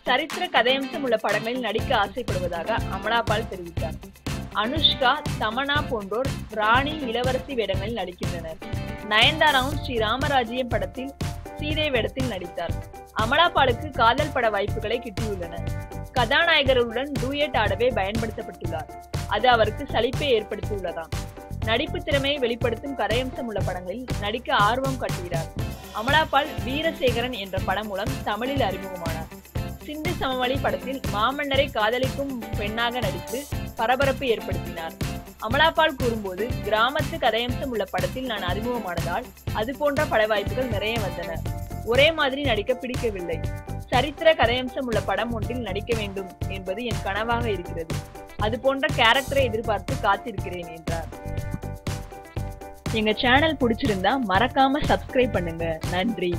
சரித்திர கதையம்சம் உள்ள படங்களில் நடிக்க ஆசைப்படுவதாக அமலா பால் தெரிவித்தார். அனுஷ்கா, தமன்னா போன்றோர் ராணி, இளவரசி வேடங்களில் நடிக்கின்றனர். நயன்தாராவும் ஸ்ரீ ராமராஜ்யம் படத்தில் சீதை வேடத்தில் நடித்தார். அமலா பாலுக்கு காதல் பட வாய்ப்புகளை கிட்டியுள்ளன. கதாநாயகர்களுடன் டூயட் ஆடவே பயன்படுத்தப்பட்டுள்ளார். அது அவருக்கு சலிப்பை ஏற்படுத்தியுள்ளதாம். நடிப்பு திறமையை வெளிப்படுத்தும் கதையம்சம் உள்ள படங்களில் நடிக்க ஆர்வம் காட்டுகிறார். அமலா பால் வீரசேகரன் என்ற படம் மூலம் தமிழில் அறிமுகமானார். சிந்து சமவெளி படத்தில் மாமன்னரை காதலிக்கும் பெண்ணாக நடித்து பரபரப்பு ஏற்படுத்தினார். அமலா பால் கூறும்போது, கிராமத்து கதையம்சம் உள்ள படத்தில் நான் அறிமுகமானதால் அது போன்ற பட வாய்ப்புகள் நிறைய வந்தன. ஒரே மாதிரி நடிக்க பிடிக்கவில்லை. சரித்திர கதையம்சம் உள்ள படம் ஒன்றில் நடிக்க வேண்டும் என்பது என் கனவாக இருக்கிறது. அது போன்ற கேரக்டரை எதிர்பார்த்து காத்திருக்கிறேன் என்றார். எங்க சேனல் பிடிச்சிருந்தா மறக்காம சப்ஸ்கிரைப் பண்ணுங்க. நன்றி.